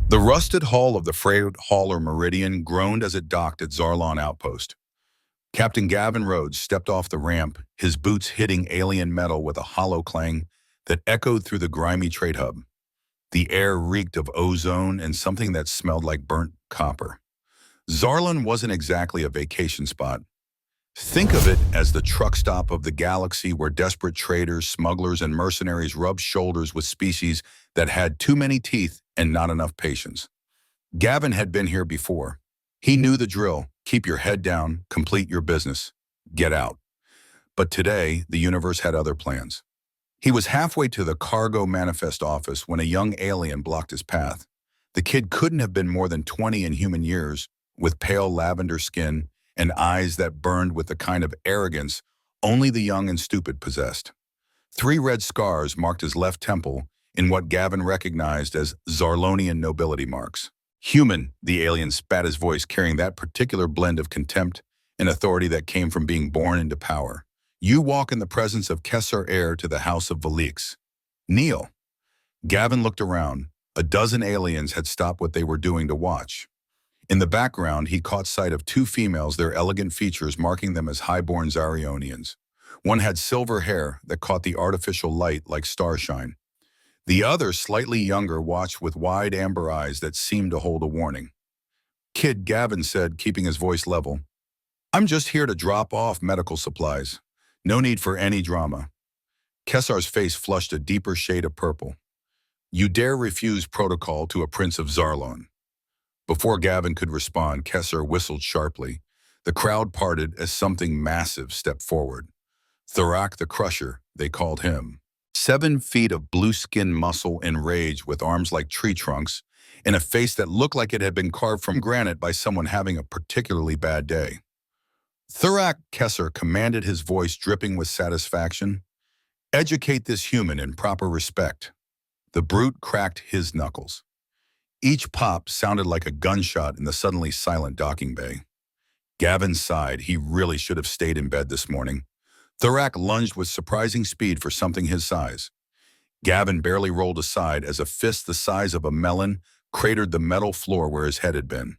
The rusted hull of the freight hauler Meridian groaned as it docked at Zarlon Outpost. Captain Gavin Rhodes stepped off the ramp, his boots hitting alien metal with a hollow clang that echoed through the grimy trade hub. The air reeked of ozone and something that smelled like burnt copper. Zarlon wasn't exactly a vacation spot. Think of it as the truck stop of the galaxy where desperate traders, smugglers, and mercenaries rubbed shoulders with species that had too many teeth and not enough patience. Gavin had been here before. He knew the drill: keep your head down, complete your business, get out. But today, the universe had other plans. He was halfway to the cargo manifest office when a young alien blocked his path. The kid couldn't have been more than 20 in human years, with pale lavender skin and eyes that burned with the kind of arrogance only the young and stupid possessed. 3 red scars marked his left temple in what Gavin recognized as Zarlonian nobility marks. Human, the alien spat, his voice carrying that particular blend of contempt and authority that came from being born into power. You walk in the presence of Kessar, heir to the House of Valix. Kneel. Gavin looked around. A dozen aliens had stopped what they were doing to watch. In the background, he caught sight of 2 females, their elegant features marking them as high-born Zarionians. One had silver hair that caught the artificial light like starshine. The other, slightly younger, watched with wide amber eyes that seemed to hold a warning. Kid, Gavin said, keeping his voice level. I'm just here to drop off medical supplies. No need for any drama. Kessar's face flushed a deeper shade of purple. You dare refuse protocol to a prince of Zarlon? Before Gavin could respond, Kessar whistled sharply. The crowd parted as something massive stepped forward. Thorak the Crusher, they called him. 7 feet of blue-skin muscle and rage, with arms like tree trunks and a face that looked like it had been carved from granite by someone having a particularly bad day. Thorak, Kessar commanded, his voice dripping with satisfaction. Educate this human in proper respect. The brute cracked his knuckles. Each pop sounded like a gunshot in the suddenly silent docking bay. Gavin sighed. He really should have stayed in bed this morning. Thorak lunged with surprising speed for something his size. Gavin barely rolled aside as a fist the size of a melon cratered the metal floor where his head had been.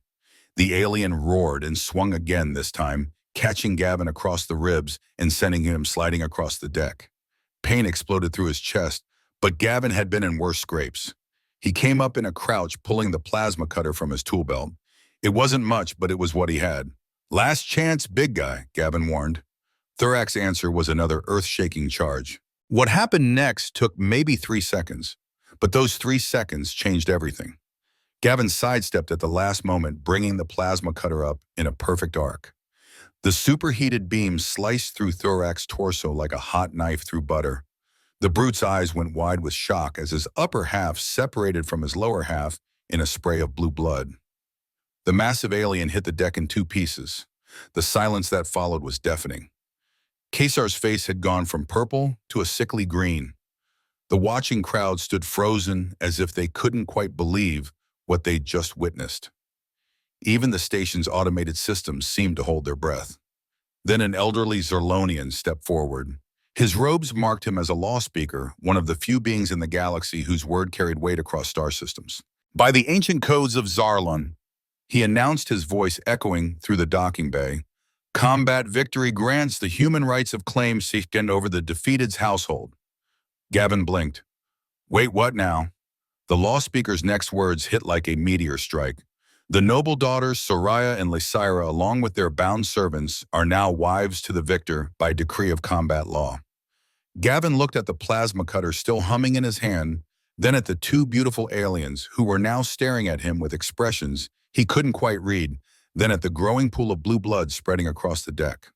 The alien roared and swung again, this time catching Gavin across the ribs and sending him sliding across the deck. Pain exploded through his chest, but Gavin had been in worse scrapes. He came up in a crouch, pulling the plasma cutter from his tool belt. It wasn't much, but it was what he had. Last chance, big guy, Gavin warned. Thorak's answer was another earth-shaking charge. What happened next took maybe 3 seconds, but those 3 seconds changed everything. Gavin sidestepped at the last moment, bringing the plasma cutter up in a perfect arc. The superheated beam sliced through Thorak's torso like a hot knife through butter. The brute's eyes went wide with shock as his upper half separated from his lower half in a spray of blue blood. The massive alien hit the deck in 2 pieces. The silence that followed was deafening. Kessar's face had gone from purple to a sickly green. The watching crowd stood frozen as if they couldn't quite believe what they'd just witnessed. Even the station's automated systems seemed to hold their breath. Then an elderly Zarlonian stepped forward. His robes marked him as a law speaker, one of the few beings in the galaxy whose word carried weight across star systems. By the ancient codes of Zarlon, he announced, his voice echoing through the docking bay, combat victory grants the human rights of claim seeking over the defeated's household. Gavin blinked. Wait, what now? The law speaker's next words hit like a meteor strike. The noble daughters Soraya and Lysira, along with their bound servants, are now wives to the victor by decree of combat law. Gavin looked at the plasma cutter still humming in his hand, then at the 2 beautiful aliens who were now staring at him with expressions he couldn't quite read, then at the growing pool of blue blood spreading across the deck.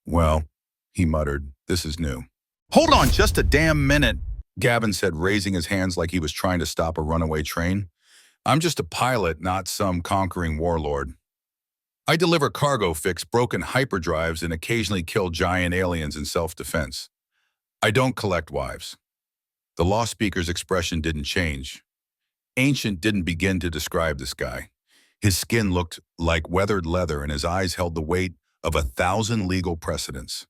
Well, he muttered, this is new. Hold on just a damn minute, Gavin said, raising his hands like he was trying to stop a runaway train. I'm just a pilot, not some conquering warlord. I deliver cargo, fix broken hyperdrives, and occasionally kill giant aliens in self-defense. I don't collect wives. The law speaker's expression didn't change. Ancient didn't begin to describe this guy. His skin looked like weathered leather, and his eyes held the weight of 1,000 legal precedents.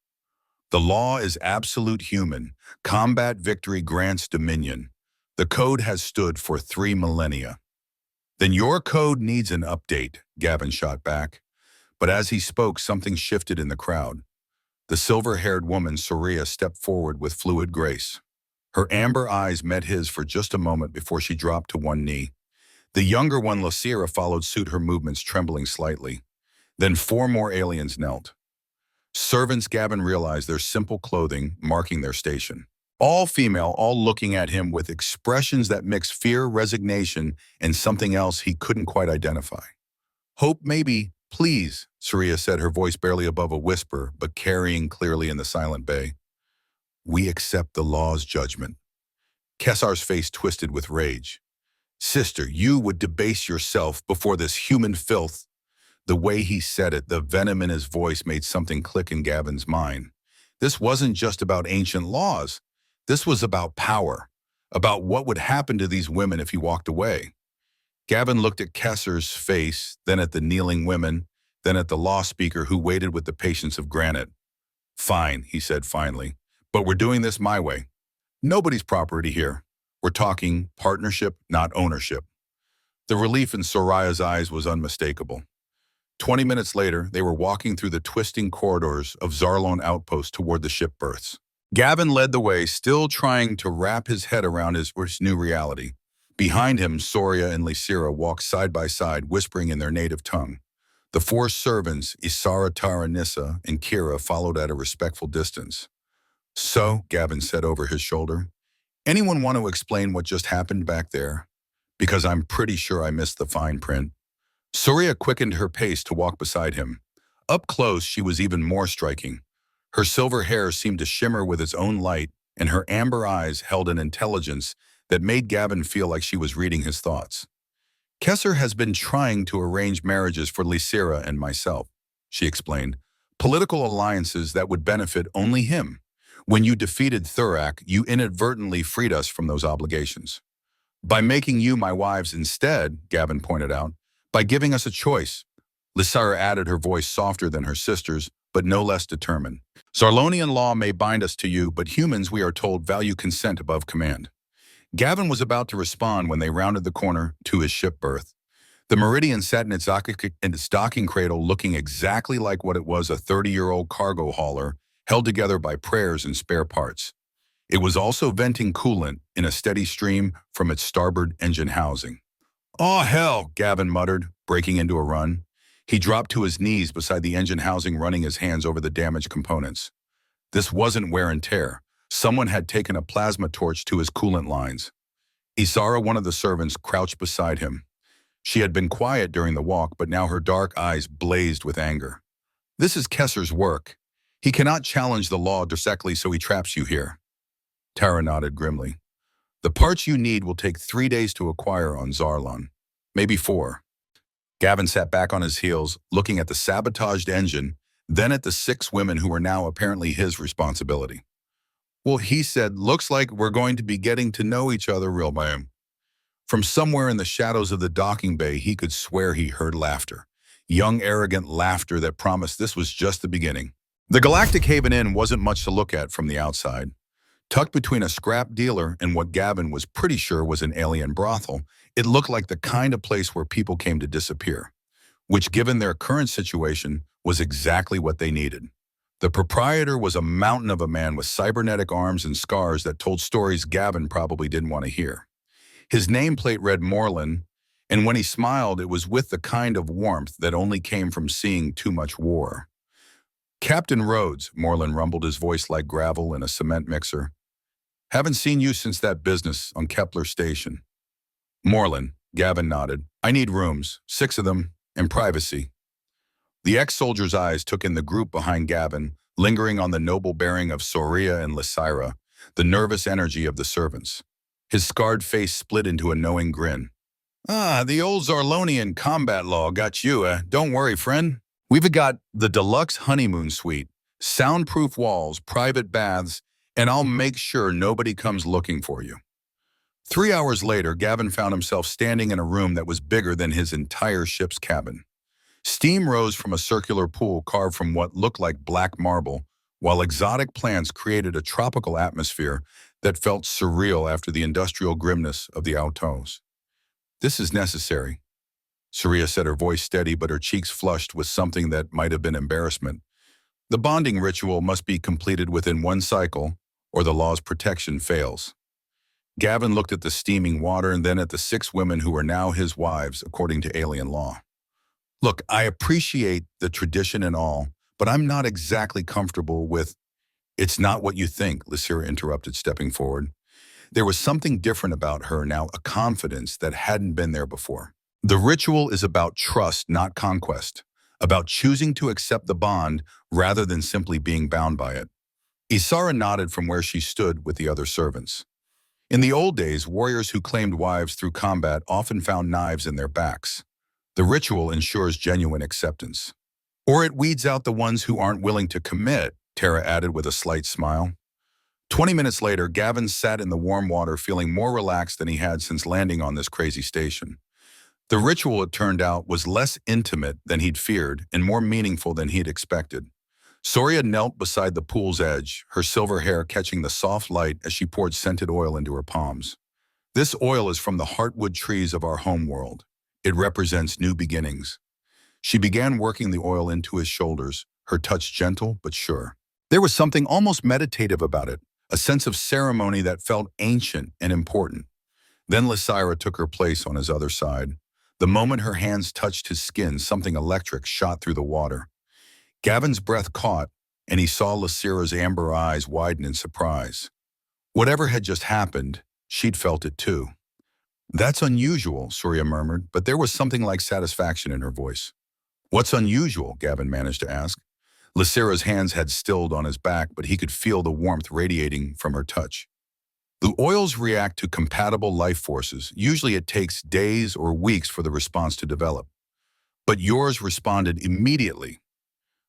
The law is absolute human. Combat victory grants dominion. The code has stood for 3 millennia. Then your code needs an update, Gavin shot back. But as he spoke, something shifted in the crowd. The silver-haired woman, Soria, stepped forward with fluid grace. Her amber eyes met his for just a moment before she dropped to one knee. The younger one, Lysira, followed suit, her movements trembling slightly. Then four more aliens knelt. Servants, Gavin realized, their simple clothing marking their station. All female, all looking at him with expressions that mixed fear, resignation, and something else he couldn't quite identify. Hope, maybe, please, Soria said, her voice barely above a whisper, but carrying clearly in the silent bay. We accept the law's judgment. Kesar's face twisted with rage. Sister, you would debase yourself before this human filth. The way he said it, the venom in his voice, made something click in Gavin's mind. This wasn't just about ancient laws. This was about power, about what would happen to these women if he walked away. Gavin looked at Kesser's face, then at the kneeling women, then at the law speaker who waited with the patience of granite. Fine, he said finally, but we're doing this my way. Nobody's property here. We're talking partnership, not ownership. The relief in Soraya's eyes was unmistakable. 20 minutes later, they were walking through the twisting corridors of Zarlon Outpost toward the ship berths. Gavin led the way, still trying to wrap his head around his new reality. Behind him, Soria and Lysira walked side by side, whispering in their native tongue. The four servants, Isara, Tara, Nissa, and Kira, followed at a respectful distance. So, Gavin said over his shoulder, anyone want to explain what just happened back there? Because I'm pretty sure I missed the fine print. Soria quickened her pace to walk beside him. Up close, she was even more striking. Her silver hair seemed to shimmer with its own light, and her amber eyes held an intelligence that made Gavin feel like she was reading his thoughts. Kesser has been trying to arrange marriages for Lysira and myself, she explained. Political alliances that would benefit only him. When you defeated Thurak, you inadvertently freed us from those obligations. By making you my wives instead, Gavin pointed out, by giving us a choice. Lysira added, her voice softer than her sister's, but no less determined. Zarlonian law may bind us to you, but humans, we are told, value consent above command. Gavin was about to respond when they rounded the corner to his ship berth. The Meridian sat in its docking cradle, looking exactly like what it was, a 30-year-old cargo hauler held together by prayers and spare parts. It was also venting coolant in a steady stream from its starboard engine housing. "Oh, hell," Gavin muttered, breaking into a run. He dropped to his knees beside the engine housing, running his hands over the damaged components. This wasn't wear and tear. Someone had taken a plasma torch to his coolant lines. Isara, one of the servants, crouched beside him. She had been quiet during the walk, but now her dark eyes blazed with anger. This is Kesser's work. He cannot challenge the law directly, so he traps you here. Tara nodded grimly. The parts you need will take 3 days to acquire on Zarlon. Maybe 4. Gavin sat back on his heels, looking at the sabotaged engine, then at the 6 women who were now apparently his responsibility. Well, he said, looks like we're going to be getting to know each other real time. From somewhere in the shadows of the docking bay, he could swear he heard laughter. Young, arrogant laughter that promised this was just the beginning. The Galactic Haven Inn wasn't much to look at from the outside. Tucked between a scrap dealer and what Gavin was pretty sure was an alien brothel, it looked like the kind of place where people came to disappear, which, given their current situation, was exactly what they needed. The proprietor was a mountain of a man with cybernetic arms and scars that told stories Gavin probably didn't want to hear. His nameplate read Morlin, and when he smiled, it was with the kind of warmth that only came from seeing too much war. Captain Rhodes, Morlin rumbled, his voice like gravel in a cement mixer. Haven't seen you since that business on Kepler Station. Morlin, Gavin nodded. I need rooms, 6 of them, and privacy. The ex-soldier's eyes took in the group behind Gavin, lingering on the noble bearing of Soria and Lysira, the nervous energy of the servants. His scarred face split into a knowing grin. Ah, the old Zarlonian combat law got you, Don't worry, friend. We've got the deluxe honeymoon suite, soundproof walls, private baths, and I'll make sure nobody comes looking for you. 3 hours later, Gavin found himself standing in a room that was bigger than his entire ship's cabin. Steam rose from a circular pool carved from what looked like black marble, while exotic plants created a tropical atmosphere that felt surreal after the industrial grimness of the outdoors. This is necessary, Surya said, her voice steady but her cheeks flushed with something that might have been embarrassment. The bonding ritual must be completed within one cycle, or the law's protection fails. Gavin looked at the steaming water and then at the 6 women who were now his wives, according to alien law. Look, I appreciate the tradition and all, but I'm not exactly comfortable with— It's not what you think, Lysira interrupted, stepping forward. There was something different about her now, a confidence that hadn't been there before. The ritual is about trust, not conquest, about choosing to accept the bond rather than simply being bound by it. Isara nodded from where she stood with the other servants. In the old days, warriors who claimed wives through combat often found knives in their backs. The ritual ensures genuine acceptance. Or it weeds out the ones who aren't willing to commit, Tara added with a slight smile. 20 minutes later, Gavin sat in the warm water feeling more relaxed than he had since landing on this crazy station. The ritual, it turned out, was less intimate than he'd feared and more meaningful than he'd expected. Soria knelt beside the pool's edge, her silver hair catching the soft light as she poured scented oil into her palms. This oil is from the heartwood trees of our home world. It represents new beginnings. She began working the oil into his shoulders, her touch gentle but sure. There was something almost meditative about it, a sense of ceremony that felt ancient and important. Then Lysira took her place on his other side. The moment her hands touched his skin, something electric shot through the water. Gavin's breath caught, and he saw Lysira's amber eyes widen in surprise. Whatever had just happened, she'd felt it too. That's unusual, Surya murmured, but there was something like satisfaction in her voice. What's unusual? Gavin managed to ask. Lysira's hands had stilled on his back, but he could feel the warmth radiating from her touch. The oils react to compatible life forces. Usually it takes days or weeks for the response to develop. But yours responded immediately.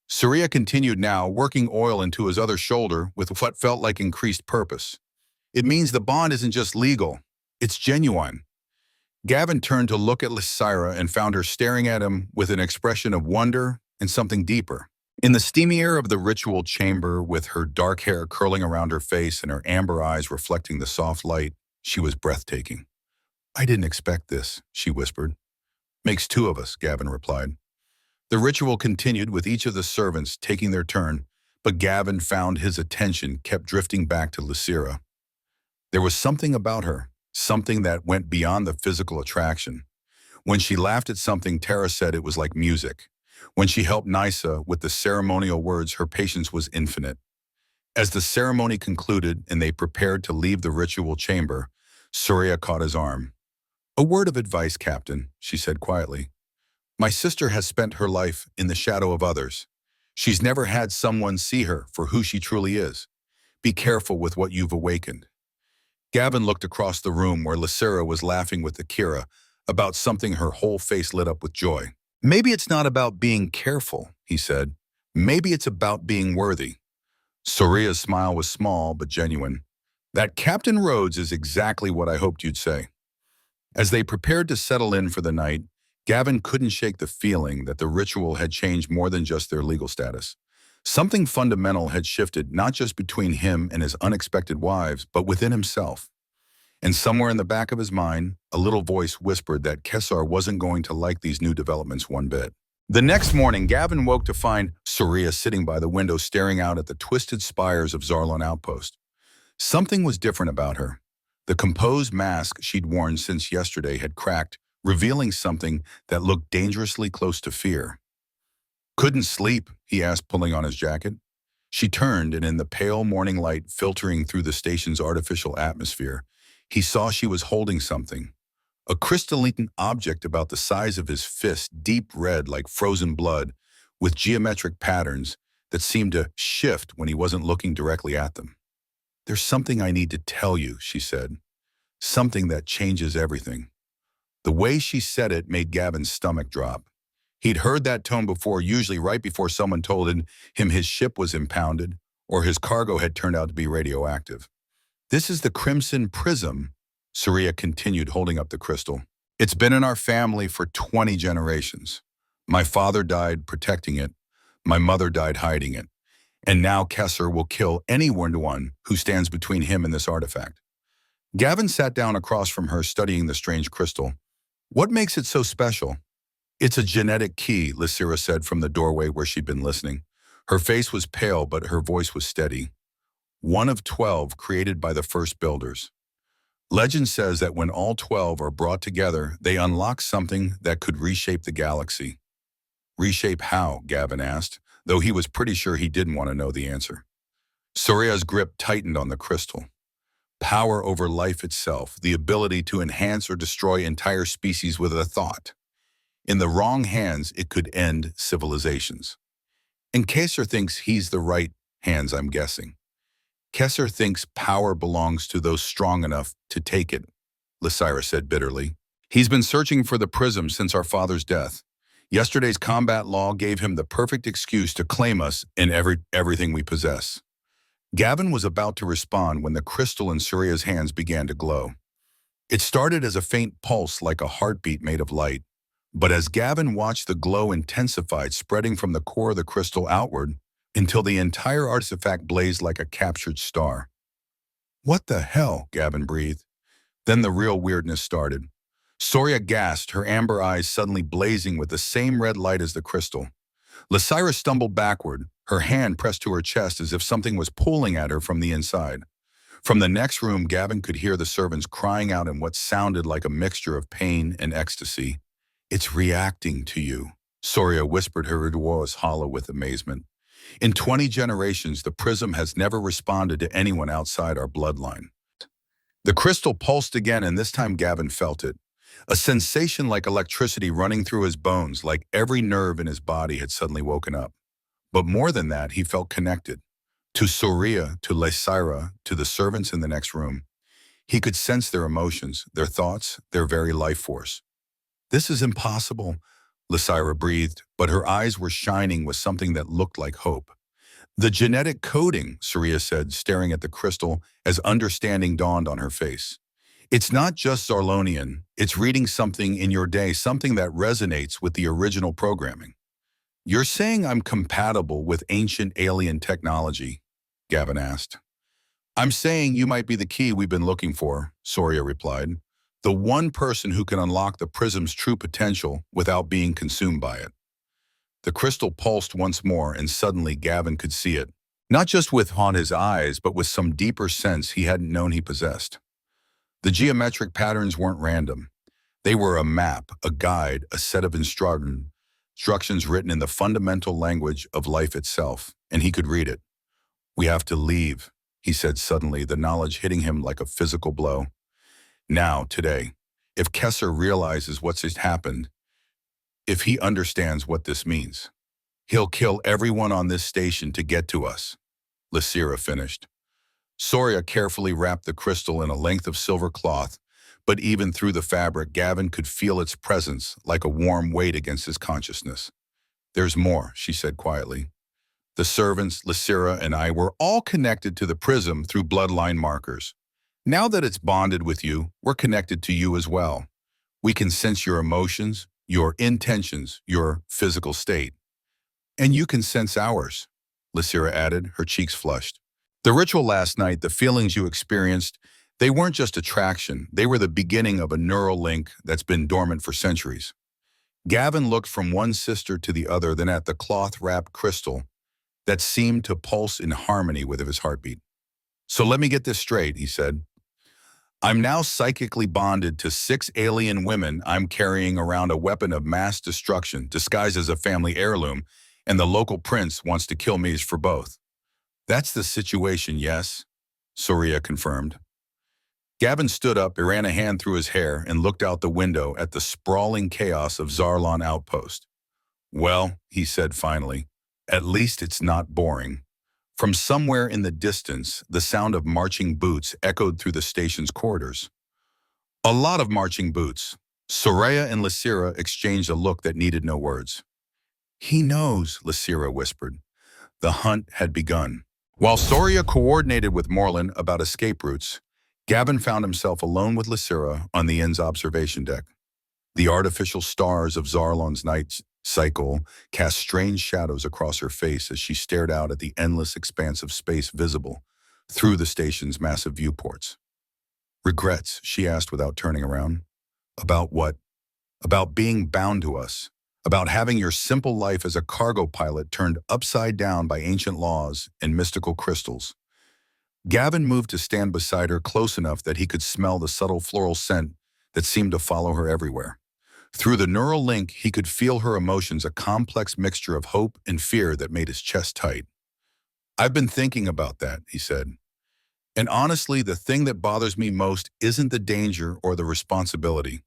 Surya continued now, working oil into his other shoulder with what felt like increased purpose. It means the bond isn't just legal, it's genuine. Gavin turned to look at Lysira and found her staring at him with an expression of wonder and something deeper. In the steamy air of the ritual chamber, with her dark hair curling around her face and her amber eyes reflecting the soft light, she was breathtaking. I didn't expect this, she whispered. Makes 2 of us, Gavin replied. The ritual continued with each of the servants taking their turn, but Gavin found his attention kept drifting back to Lysira. There was something about her, something that went beyond the physical attraction. When she laughed at something, Tara said it was like music. When she helped Nysa with the ceremonial words, her patience was infinite. As the ceremony concluded and they prepared to leave the ritual chamber, Surya caught his arm. A word of advice, Captain, she said quietly. My sister has spent her life in the shadow of others. She's never had someone see her for who she truly is. Be careful with what you've awakened. Gavin looked across the room where Lysira was laughing with Akira about something, her whole face lit up with joy. Maybe it's not about being careful, he said. Maybe it's about being worthy. Surya's smile was small but genuine. That Captain Rhodes is exactly what I hoped you'd say. As they prepared to settle in for the night, Gavin couldn't shake the feeling that the ritual had changed more than just their legal status. Something fundamental had shifted, not just between him and his unexpected wives, but within himself. And somewhere in the back of his mind, a little voice whispered that Kesar wasn't going to like these new developments one bit. The next morning, Gavin woke to find Surya sitting by the window staring out at the twisted spires of Zarlon Outpost. Something was different about her. The composed mask she'd worn since yesterday had cracked, revealing something that looked dangerously close to fear. Couldn't sleep, he asked, pulling on his jacket. She turned, and in the pale morning light filtering through the station's artificial atmosphere, he saw she was holding something. A crystalline object about the size of his fist, deep red like frozen blood, with geometric patterns that seemed to shift when he wasn't looking directly at them. There's something I need to tell you, she said. Something that changes everything. The way she said it made Gavin's stomach drop. He'd heard that tone before, usually right before someone told him his ship was impounded or his cargo had turned out to be radioactive. This is the Crimson Prism, Surya continued, holding up the crystal. It's been in our family for 20 generations. My father died protecting it. My mother died hiding it. And now Kesser will kill anyone who stands between him and this artifact. Gavin sat down across from her, studying the strange crystal. What makes it so special? It's a genetic key, Lysira said from the doorway where she'd been listening. Her face was pale, but her voice was steady. One of 12 created by the first builders. Legend says that when all 12 are brought together, they unlock something that could reshape the galaxy. Reshape how? Gavin asked, though he was pretty sure he didn't want to know the answer. Soria's grip tightened on the crystal. Power over life itself, the ability to enhance or destroy entire species with a thought. In the wrong hands, it could end civilizations. And Kesser thinks he's the right hands, I'm guessing. Kesser thinks power belongs to those strong enough to take it, Lysira said bitterly. He's been searching for the prism since our father's death. Yesterday's combat law gave him the perfect excuse to claim us in everything we possess. Gavin was about to respond when the crystal in Surya's hands began to glow. It started as a faint pulse like a heartbeat made of light, but as Gavin watched the glow intensified, spreading from the core of the crystal outward until the entire artifact blazed like a captured star. "What the hell?" Gavin breathed. Then the real weirdness started. Soria gasped, her amber eyes suddenly blazing with the same red light as the crystal. Lysira stumbled backward, her hand pressed to her chest as if something was pulling at her from the inside. From the next room, Gavin could hear the servants crying out in what sounded like a mixture of pain and ecstasy. "It's reacting to you," Soria whispered, her voice hollow with amazement. "In 20 generations, the prism has never responded to anyone outside our bloodline." The crystal pulsed again, and this time Gavin felt it. A sensation like electricity running through his bones, like every nerve in his body had suddenly woken up. But more than that, he felt connected. To Soria, to Lysira, to the servants in the next room. He could sense their emotions, their thoughts, their very life force. "This is impossible," Lysira breathed, but her eyes were shining with something that looked like hope. "The genetic coding," Soria said, staring at the crystal as understanding dawned on her face. "It's not just Zarlonian, it's reading something in your day, something that resonates with the original programming." "You're saying I'm compatible with ancient alien technology?" Gavin asked. "I'm saying you might be the key we've been looking for," Soria replied. "The one person who can unlock the prism's true potential without being consumed by it." The crystal pulsed once more, and suddenly Gavin could see it. Not just with his eyes, but with some deeper sense he hadn't known he possessed. The geometric patterns weren't random. They were a map, a guide, a set of instructions written in the fundamental language of life itself, and he could read it. "We have to leave," he said suddenly, the knowledge hitting him like a physical blow. "Now, today. If Kesser realizes what's just happened, if he understands what this means, he'll kill everyone on this station to get to us," Lysira finished. Soria carefully wrapped the crystal in a length of silver cloth, but even through the fabric, Gavin could feel its presence like a warm weight against his consciousness. "There's more," she said quietly. "The servants, Lysira, and I were all connected to the prism through bloodline markers. Now that it's bonded with you, we're connected to you as well. We can sense your emotions, your intentions, your physical state. And you can sense ours," Lysira added, her cheeks flushed. "The ritual last night, the feelings you experienced, they weren't just attraction. They were the beginning of a neural link that's been dormant for centuries." Gavin looked from one sister to the other, then at the cloth-wrapped crystal that seemed to pulse in harmony with his heartbeat. "So let me get this straight," he said. "I'm now psychically bonded to 6 alien women. I'm carrying around a weapon of mass destruction disguised as a family heirloom, and the local prince wants to kill me for both." "That's the situation, yes," Soria confirmed. Gavin stood up, he ran a hand through his hair, and looked out the window at the sprawling chaos of Zarlon Outpost. "Well," he said finally, "at least it's not boring." From somewhere in the distance, the sound of marching boots echoed through the station's corridors. A lot of marching boots. Soraya and Lysira exchanged a look that needed no words. "He knows," Lysira whispered. The hunt had begun. While Soria coordinated with Morlin about escape routes, Gavin found himself alone with Lysira on the inn's observation deck. The artificial stars of Zarlon's night cycle cast strange shadows across her face as she stared out at the endless expanse of space visible through the station's massive viewports. "Regrets?" she asked without turning around. "About what?" "About being bound to us. about having your simple life as a cargo pilot turned upside down by ancient laws and mystical crystals. Gavin moved to stand beside her close enough that he could smell the subtle floral scent that seemed to follow her everywhere. Through the neural link, he could feel her emotions, a complex mixture of hope and fear that made his chest tight. "I've been thinking about that," he said. "And honestly, the thing that bothers me most isn't the danger or the responsibility.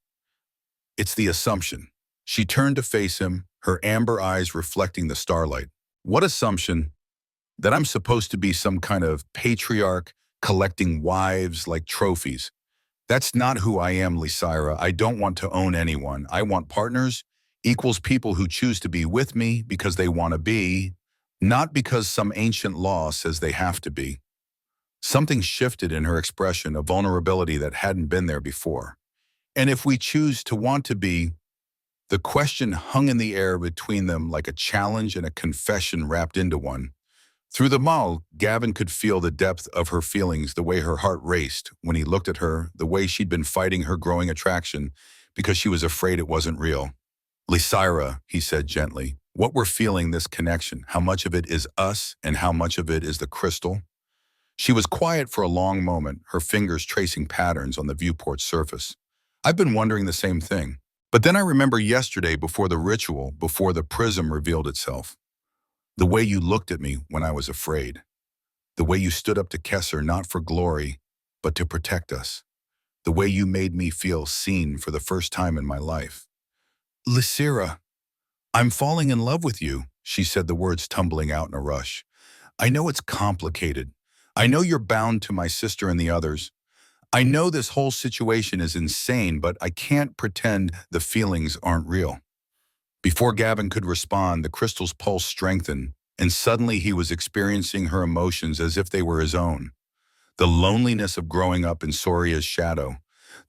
It's the assumption." She turned to face him, her amber eyes reflecting the starlight. "What assumption? That I'm supposed to be some kind of patriarch collecting wives like trophies? That's not who I am, Lysira. I don't want to own anyone. I want partners, equals people who choose to be with me because they want to be, not because some ancient law says they have to be." Something shifted in her expression, a vulnerability that hadn't been there before. "And if we choose to want to be," the question hung in the air between them like a challenge and a confession wrapped into one. Through the mall, Gavin could feel the depth of her feelings, the way her heart raced when he looked at her, the way she'd been fighting her growing attraction because she was afraid it wasn't real. "Lysira," he said gently, "what we're feeling, this connection, how much of it is us and how much of it is the crystal?" She was quiet for a long moment, her fingers tracing patterns on the viewport surface. "I've been wondering the same thing. But then I remember yesterday before the ritual, before the prism revealed itself. The way you looked at me when I was afraid. The way you stood up to Kesser not for glory, but to protect us. The way you made me feel seen for the first time in my life." "Lysira, I'm falling in love with you," she said, the words tumbling out in a rush. "I know it's complicated. I know you're bound to my sister and the others. I know this whole situation is insane, but I can't pretend the feelings aren't real." Before Gavin could respond, the crystal's pulse strengthened, and suddenly he was experiencing her emotions as if they were his own. The loneliness of growing up in Soria's shadow,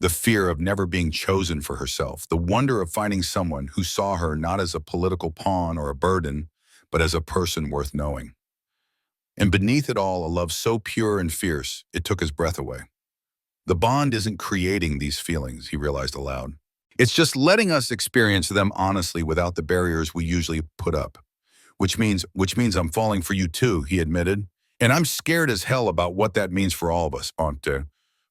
the fear of never being chosen for herself, the wonder of finding someone who saw her not as a political pawn or a burden, but as a person worth knowing. And beneath it all, a love so pure and fierce, it took his breath away. The bond isn't creating these feelings, he realized aloud. It's just letting us experience them honestly without the barriers we usually put up. Which means I'm falling for you too, he admitted. And I'm scared as hell about what that means for all of us, Ponte.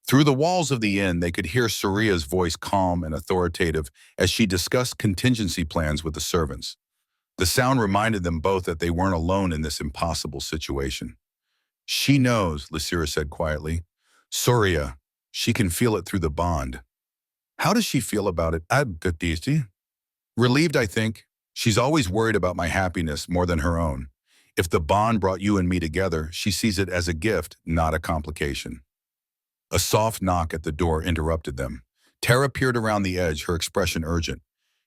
Through the walls of the inn, they could hear Soria's voice calm and authoritative as she discussed contingency plans with the servants. The sound reminded them both that they weren't alone in this impossible situation. "She knows," Lysira said quietly. "Soria, she can feel it through the bond." "How does she feel about it?" "Relieved, I think. She's always worried about my happiness more than her own. If the bond brought you and me together, she sees it as a gift, not a complication." A soft knock at the door interrupted them. Tara peered around the edge, her expression urgent.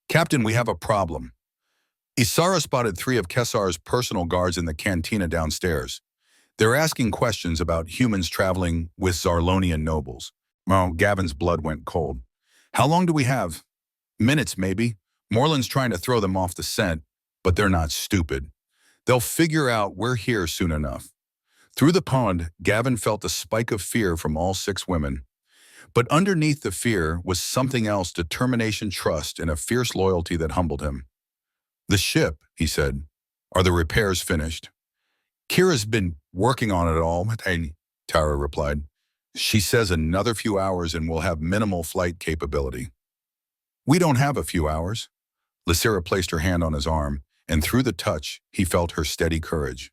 "Captain, we have a problem." Isara spotted 3 of Kessar's personal guards in the cantina downstairs. They're asking questions about humans traveling with Zarlonian nobles. Well, Gavin's blood went cold. "How long do we have?" "Minutes, maybe. Moreland's trying to throw them off the scent, but they're not stupid. They'll figure out we're here soon enough." Through the pond, Gavin felt a spike of fear from all 6 women. But underneath the fear was something else, determination, trust, and a fierce loyalty that humbled him. "The ship," he said. "Are the repairs finished?" "Kira's been working on it all," Tara replied. "She says another few hours and we'll have minimal flight capability." "We don't have a few hours." Lysira placed her hand on his arm, and through the touch, he felt her steady courage.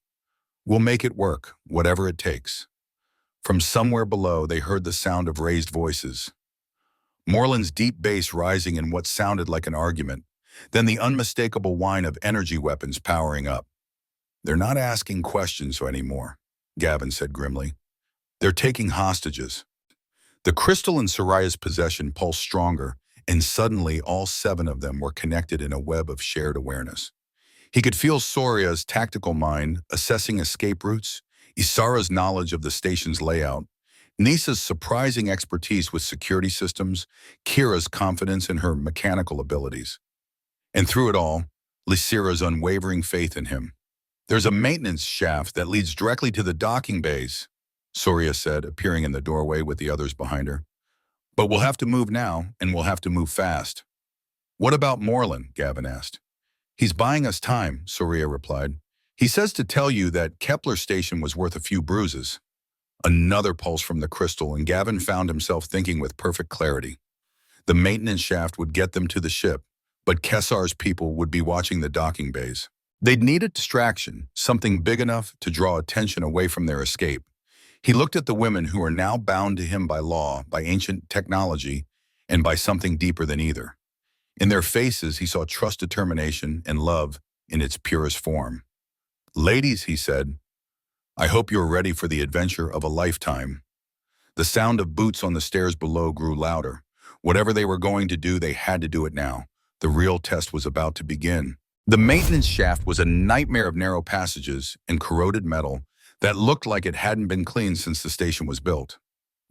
"We'll make it work, whatever it takes." From somewhere below, they heard the sound of raised voices. Moreland's deep bass rising in what sounded like an argument, then the unmistakable whine of energy weapons powering up. "They're not asking questions anymore," Gavin said grimly. "They're taking hostages." The crystal in Soraya's possession pulsed stronger, and suddenly all 7 of them were connected in a web of shared awareness. He could feel Soria's tactical mind assessing escape routes, Isara's knowledge of the station's layout, Nisa's surprising expertise with security systems, Kira's confidence in her mechanical abilities. And through it all, Lysira's unwavering faith in him. "There's a maintenance shaft that leads directly to the docking bays," Soria said, appearing in the doorway with the others behind her. "But we'll have to move now, and we'll have to move fast." "What about Moreland?" Gavin asked. He's buying us time, Soria replied. He says to tell you that Kepler Station was worth a few bruises. Another pulse from the crystal, and Gavin found himself thinking with perfect clarity. The maintenance shaft would get them to the ship, but Kessar's people would be watching the docking bays. They'd need a distraction, something big enough to draw attention away from their escape. He looked at the women who were now bound to him by law, by ancient technology, and by something deeper than either. In their faces, he saw trust, determination, and love in its purest form. Ladies, he said, I hope you're ready for the adventure of a lifetime. The sound of boots on the stairs below grew louder. Whatever they were going to do, they had to do it now. The real test was about to begin. The maintenance shaft was a nightmare of narrow passages and corroded metal that looked like it hadn't been cleaned since the station was built.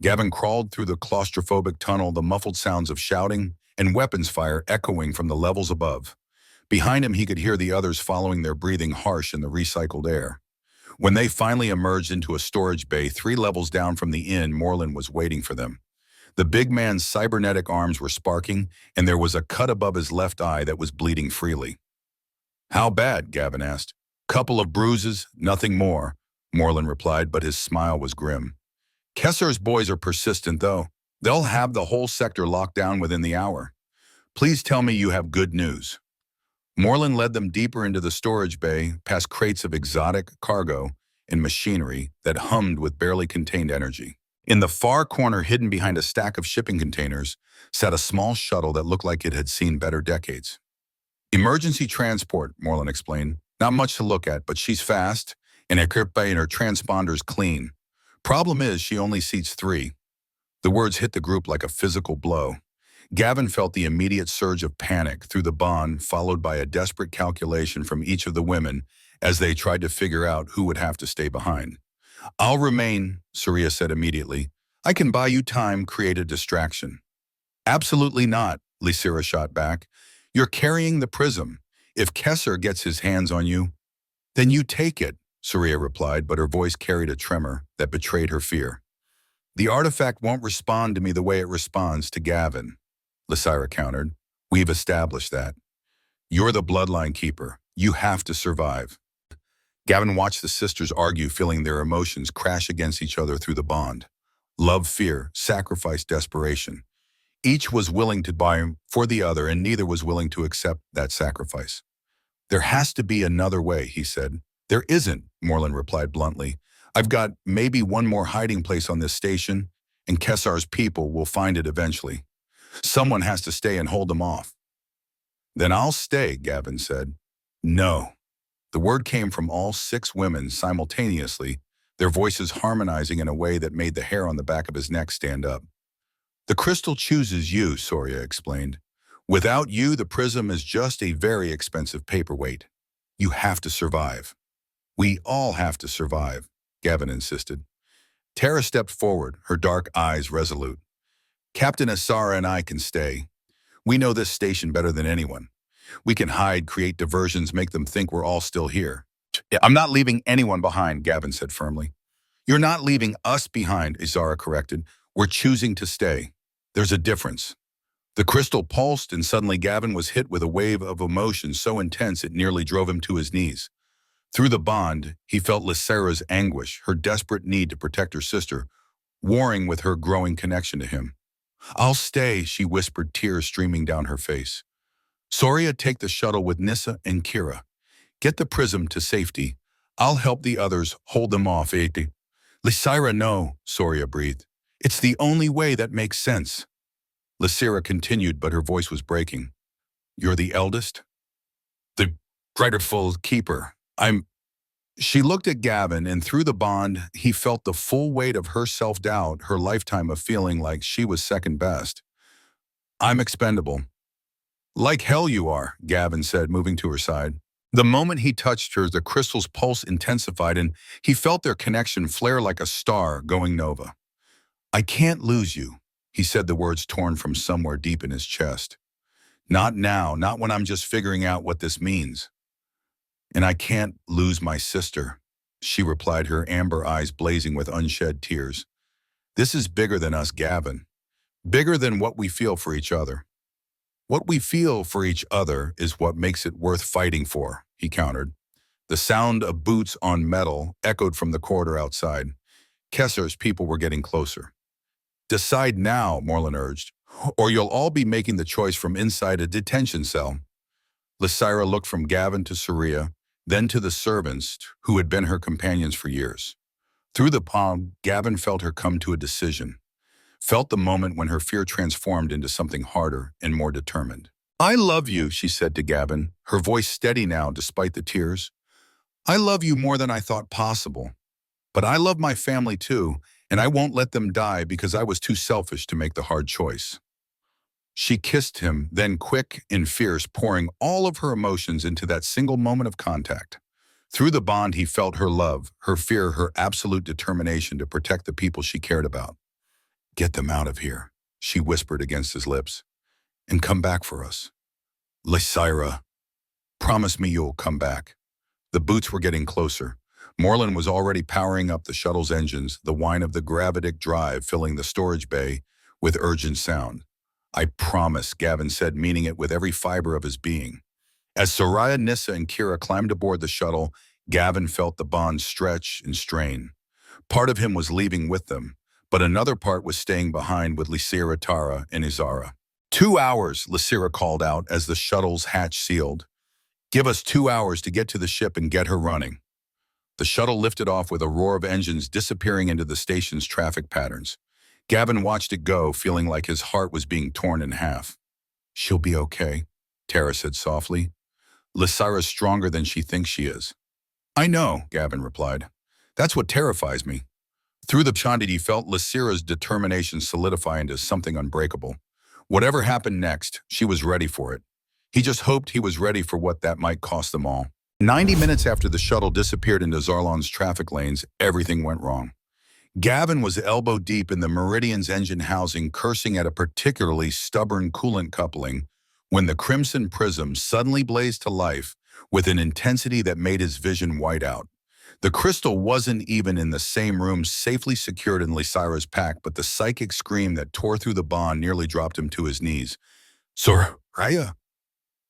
Gavin crawled through the claustrophobic tunnel, the muffled sounds of shouting and weapons fire echoing from the levels above. Behind him, he could hear the others following, their breathing harsh in the recycled air. When they finally emerged into a storage bay 3 levels down from the inn, Moreland was waiting for them. The big man's cybernetic arms were sparking, and there was a cut above his left eye that was bleeding freely. How bad? Gavin asked. Couple of bruises, nothing more, Moreland replied, but his smile was grim. Kessar's boys are persistent, though. They'll have the whole sector locked down within the hour. Please tell me you have good news. Moreland led them deeper into the storage bay, past crates of exotic cargo and machinery that hummed with barely contained energy. In the far corner, hidden behind a stack of shipping containers, sat a small shuttle that looked like it had seen better decades. Emergency transport, Moreland explained. Not much to look at, but she's fast, and equipped and her transponder's clean. Problem is, she only seats 3. The words hit the group like a physical blow. Gavin felt the immediate surge of panic through the bond, followed by a desperate calculation from each of the women as they tried to figure out who would have to stay behind. I'll remain, Soria said immediately. I can buy you time, create a distraction. Absolutely not, Lysira shot back. You're carrying the prism. If Kessar gets his hands on you, then you take it, Soria replied, but her voice carried a tremor that betrayed her fear. The artifact won't respond to me the way it responds to Gavin, Lysira countered. We've established that. You're the bloodline keeper. You have to survive. Gavin watched the sisters argue, feeling their emotions crash against each other through the bond. Love, fear, sacrifice, desperation. Each was willing to buy for the other, and neither was willing to accept that sacrifice. There has to be another way, he said. There isn't, Moreland replied bluntly. I've got maybe one more hiding place on this station, and Kessar's people will find it eventually. Someone has to stay and hold them off. Then I'll stay, Gavin said. No. The word came from all 6 women simultaneously, their voices harmonizing in a way that made the hair on the back of his neck stand up. The crystal chooses you, Soria explained. Without you, the prism is just a very expensive paperweight. You have to survive. We all have to survive, Gavin insisted. Tara stepped forward, her dark eyes resolute. Captain Asara and I can stay. We know this station better than anyone. We can hide, create diversions, make them think we're all still here. I'm not leaving anyone behind, Gavin said firmly. You're not leaving us behind, Asara corrected. We're choosing to stay. There's a difference. The crystal pulsed, and suddenly Gavin was hit with a wave of emotion so intense it nearly drove him to his knees. Through the bond, he felt Lysira's anguish, her desperate need to protect her sister, warring with her growing connection to him. I'll stay, she whispered, tears streaming down her face. Soria, take the shuttle with Nissa and Kira. Get the prism to safety. I'll help the others hold them off, Lysira, no, Soria breathed. It's the only way that makes sense. Lysira continued, but her voice was breaking. You're the eldest? The rightful keeper. She looked at Gavin, and through the bond, he felt the full weight of her self-doubt, her lifetime of feeling like she was second best. I'm expendable. Like hell you are, Gavin said, moving to her side. The moment he touched her, the crystal's pulse intensified, and he felt their connection flare like a star going nova. I can't lose you, he said, the words torn from somewhere deep in his chest. Not now, not when I'm just figuring out what this means. And I can't lose my sister, she replied, her amber eyes blazing with unshed tears. This is bigger than us, Gavin. Bigger than what we feel for each other. What we feel for each other is what makes it worth fighting for, he countered. The sound of boots on metal echoed from the corridor outside. Kesser's people were getting closer. Decide now, Morlin urged, or you'll all be making the choice from inside a detention cell. Lysira looked from Gavin to Saria, then to the servants who had been her companions for years. Through the palm, Gavin felt her come to a decision, felt the moment when her fear transformed into something harder and more determined. I love you, she said to Gavin, her voice steady now despite the tears. I love you more than I thought possible. But I love my family too, and I won't let them die because I was too selfish to make the hard choice. She kissed him, then quick and fierce, pouring all of her emotions into that single moment of contact. Through the bond, he felt her love, her fear, her absolute determination to protect the people she cared about. Get them out of here, she whispered against his lips, and come back for us. Lysira, promise me you'll come back. The boots were getting closer. Morlin was already powering up the shuttle's engines, the whine of the gravitic drive filling the storage bay with urgent sound. I promise, Gavin said, meaning it with every fiber of his being. As Soraya, Nissa, and Kira climbed aboard the shuttle, Gavin felt the bond stretch and strain. Part of him was leaving with them, but another part was staying behind with Lysira, Tara, and Izara. 2 hours, Lysira called out as the shuttle's hatch sealed. Give us 2 hours to get to the ship and get her running. The shuttle lifted off with a roar of engines disappearing into the station's traffic patterns. Gavin watched it go, feeling like his heart was being torn in half. She'll be okay, Tara said softly. Lysira's stronger than she thinks she is. I know, Gavin replied. That's what terrifies me. Through the Chandid, he felt Lysira's determination solidify into something unbreakable. Whatever happened next, she was ready for it. He just hoped he was ready for what that might cost them all. 90 minutes after the shuttle disappeared into Zarlon's traffic lanes, everything went wrong. Gavin was elbow deep in the Meridian's engine housing, cursing at a particularly stubborn coolant coupling, when the crimson prism suddenly blazed to life with an intensity that made his vision white out. The crystal wasn't even in the same room safely secured in Lysira's pack, but the psychic scream that tore through the bond nearly dropped him to his knees. Soraya?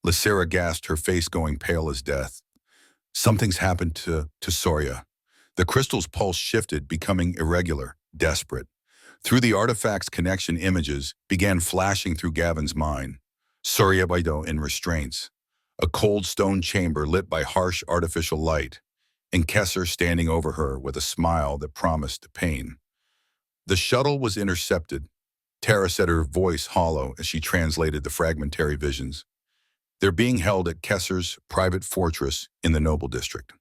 Lysira gasped, her face going pale as death. Something's happened to Soria. The crystal's pulse shifted, becoming irregular, desperate. Through the artifact's connection, images began flashing through Gavin's mind. Soria Baido in restraints. A cold stone chamber lit by harsh artificial light, and Kesser standing over her with a smile that promised pain. The shuttle was intercepted. Tara said, her voice hollow as she translated the fragmentary visions. They're being held at Kesser's private fortress in the Noble District.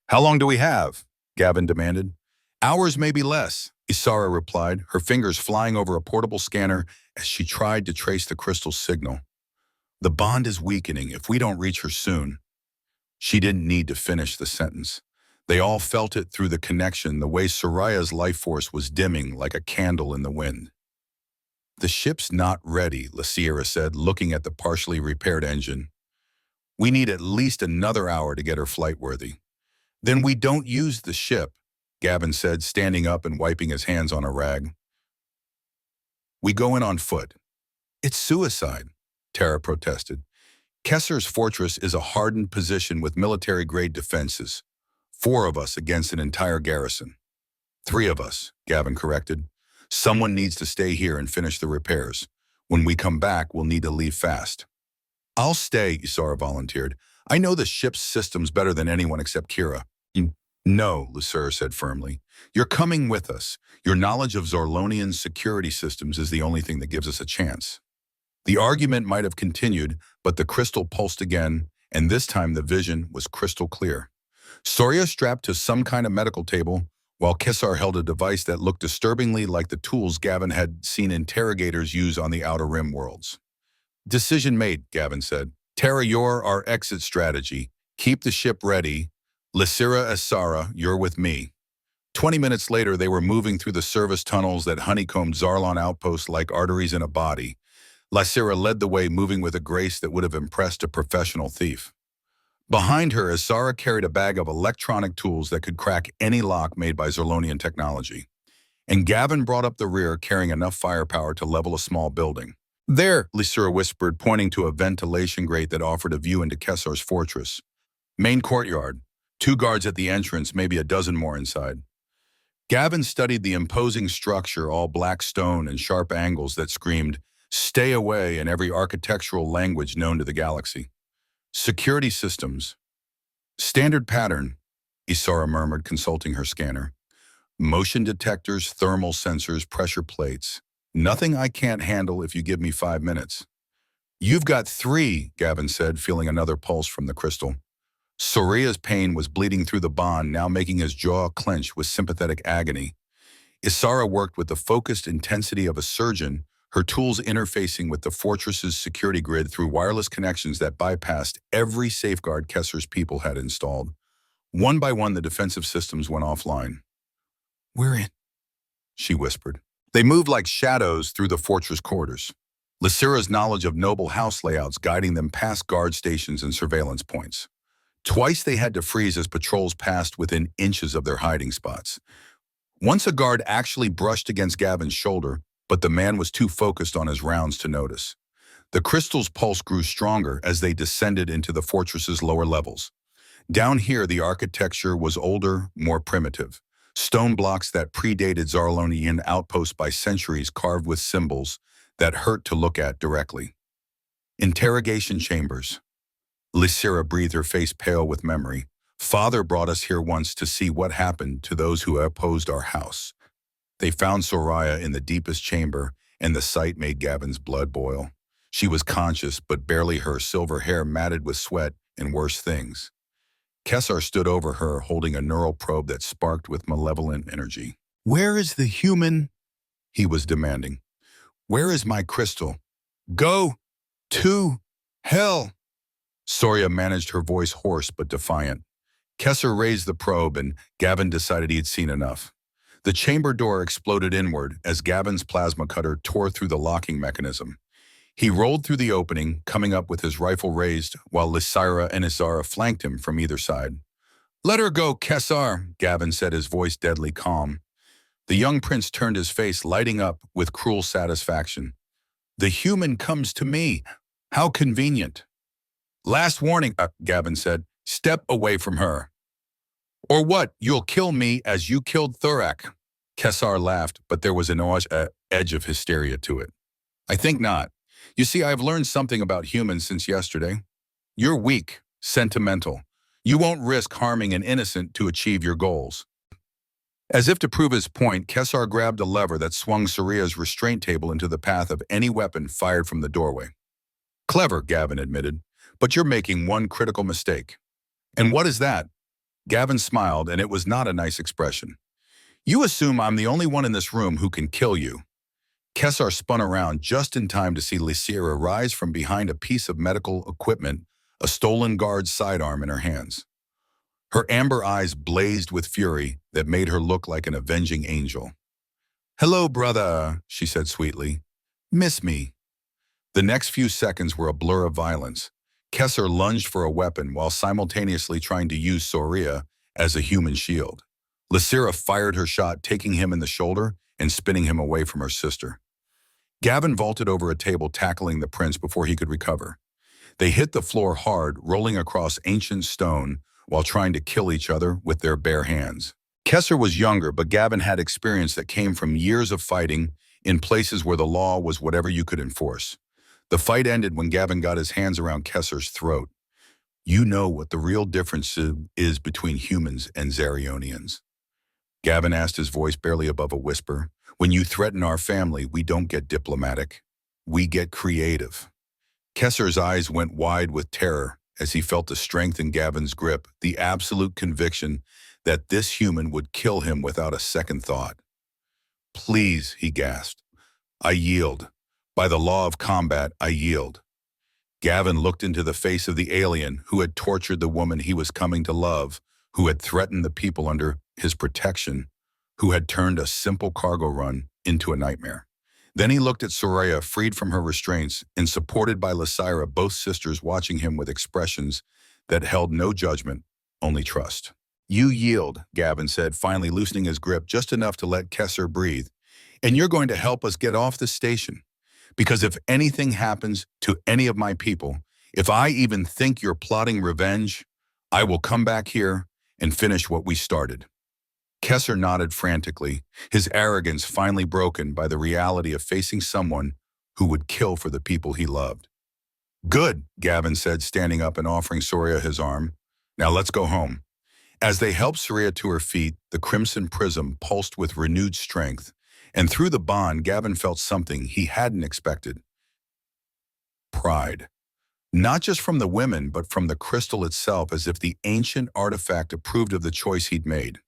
How long do we have? Gavin demanded. Hours, maybe less, Isara replied, her fingers flying over a portable scanner as she tried to trace the crystal signal. The bond is weakening if we don't reach her soon. She didn't need to finish the sentence. They all felt it through the connection, the way Soraya's life force was dimming like a candle in the wind. The ship's not ready, Lysira said, looking at the partially repaired engine. We need at least another hour to get her flight-worthy. Then we don't use the ship, Gavin said, standing up and wiping his hands on a rag. We go in on foot. It's suicide, Tara protested. Kesser's fortress is a hardened position with military-grade defenses. 4 of us against an entire garrison. 3 of us, Gavin corrected. Someone needs to stay here and finish the repairs. When we come back, we'll need to leave fast. I'll stay, Isara volunteered. I know the ship's systems better than anyone except Kira. No, Lysira said firmly. You're coming with us. Your knowledge of Zorlonian's security systems is the only thing that gives us a chance. The argument might have continued, but the crystal pulsed again, and this time the vision was crystal clear. Soria strapped to some kind of medical table, while Kesser held a device that looked disturbingly like the tools Gavin had seen interrogators use on the Outer Rim worlds. Decision made, Gavin said. Tara, you're our exit strategy. Keep the ship ready. Lysira, Isara, you're with me. 20 minutes later, they were moving through the service tunnels that honeycombed Zarlon outposts like arteries in a body. Lysira led the way, moving with a grace that would have impressed a professional thief. Behind her, Isara carried a bag of electronic tools that could crack any lock made by Zorlonian technology. And Gavin brought up the rear, carrying enough firepower to level a small building. There, Lysira whispered, pointing to a ventilation grate that offered a view into Kesar's fortress. Main courtyard. 2 guards at the entrance, maybe a dozen more inside. Gavin studied the imposing structure, all black stone and sharp angles that screamed, "Stay away," in every architectural language known to the galaxy. Security systems. Standard pattern, Isara murmured, consulting her scanner. Motion detectors, thermal sensors, pressure plates. Nothing I can't handle if you give me 5 minutes. You've got 3, Gavin said, feeling another pulse from the crystal. Soria's pain was bleeding through the bond, now making his jaw clench with sympathetic agony. Isara worked with the focused intensity of a surgeon, her tools interfacing with the fortress's security grid through wireless connections that bypassed every safeguard Kesser's people had installed. One by one, the defensive systems went offline. "We're in," she whispered. They moved like shadows through the fortress corridors, Lysira's knowledge of noble house layouts guiding them past guard stations and surveillance points. Twice they had to freeze as patrols passed within inches of their hiding spots. Once a guard actually brushed against Gavin's shoulder, but the man was too focused on his rounds to notice. The crystal's pulse grew stronger as they descended into the fortress's lower levels. Down here, the architecture was older, more primitive. Stone blocks that predated Zarlonian outposts by centuries carved with symbols that hurt to look at directly. Interrogation chambers. Lysira breathed, her face pale with memory. "Father brought us here once to see what happened to those who opposed our house." They found Soraya in the deepest chamber, and the sight made Gavin's blood boil. She was conscious, but barely, her silver hair matted with sweat and worse things. Kesar stood over her, holding a neural probe that sparked with malevolent energy. "Where is the human?" he was demanding. "Where is my crystal? Go to hell!" Soria managed, her voice hoarse but defiant. Kesser raised the probe, and Gavin decided he'd seen enough. The chamber door exploded inward as Gavin's plasma cutter tore through the locking mechanism. He rolled through the opening, coming up with his rifle raised, while Lysira and Isara flanked him from either side. "Let her go, Kesar," Gavin said, his voice deadly calm. The young prince turned, his face lighting up with cruel satisfaction. "The human comes to me. How convenient." "Last warning," Gavin said. "Step away from her. Or what, you'll kill me as you killed Thurak." Kesar laughed, but there was an edge of hysteria to it. "I think not. You see, I've learned something about humans since yesterday. You're weak, sentimental. You won't risk harming an innocent to achieve your goals." As if to prove his point, Kesar grabbed a lever that swung Soria's restraint table into the path of any weapon fired from the doorway. "Clever," Gavin admitted, "but you're making one critical mistake." "And what is that?" Gavin smiled, and it was not a nice expression. "You assume I'm the only one in this room who can kill you." Kesar spun around just in time to see Lysira rise from behind a piece of medical equipment, a stolen guard's sidearm in her hands. Her amber eyes blazed with fury that made her look like an avenging angel. "Hello, brother," she said sweetly. "Miss me?" The next few seconds were a blur of violence. Kesser lunged for a weapon while simultaneously trying to use Soria as a human shield. Lysira fired her shot, taking him in the shoulder and spinning him away from her sister. Gavin vaulted over a table, tackling the prince before he could recover. They hit the floor hard, rolling across ancient stone while trying to kill each other with their bare hands. Kesser was younger, but Gavin had experience that came from years of fighting in places where the law was whatever you could enforce. The fight ended when Gavin got his hands around Kesser's throat. "You know what the real difference is between humans and Zarionians?" Gavin asked, his voice barely above a whisper. "When you threaten our family, we don't get diplomatic. We get creative." Kesser's eyes went wide with terror as he felt the strength in Gavin's grip, the absolute conviction that this human would kill him without a second thought. "Please," he gasped. "I yield. By the law of combat, I yield." Gavin looked into the face of the alien who had tortured the woman he was coming to love, who had threatened the people under his protection, who had turned a simple cargo run into a nightmare. Then he looked at Soraya, freed from her restraints and supported by Lysira, both sisters watching him with expressions that held no judgment, only trust. "You yield," Gavin said, finally loosening his grip just enough to let Kesser breathe. "And you're going to help us get off the station. Because if anything happens to any of my people, if I even think you're plotting revenge, I will come back here and finish what we started." Kessler nodded frantically, his arrogance finally broken by the reality of facing someone who would kill for the people he loved. "Good," Gavin said, standing up and offering Soria his arm. "Now let's go home." As they helped Soria to her feet, the crimson prism pulsed with renewed strength, and through the bond, Gavin felt something he hadn't expected: pride. Not just from the women, but from the crystal itself, as if the ancient artifact approved of the choice he'd made.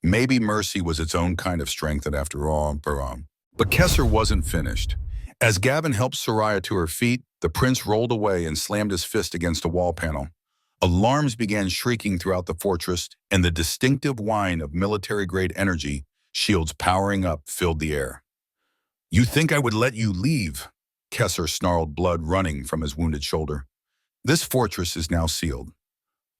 Maybe mercy was its own kind of strength after all. But Kessler wasn't finished. As Gavin helped Soraya to her feet, the prince rolled away and slammed his fist against a wall panel. Alarms began shrieking throughout the fortress, and the distinctive whine of military-grade energy shields powering up filled the air. "You think I would let you leave?" Kessler snarled, blood running from his wounded shoulder. "This fortress is now sealed.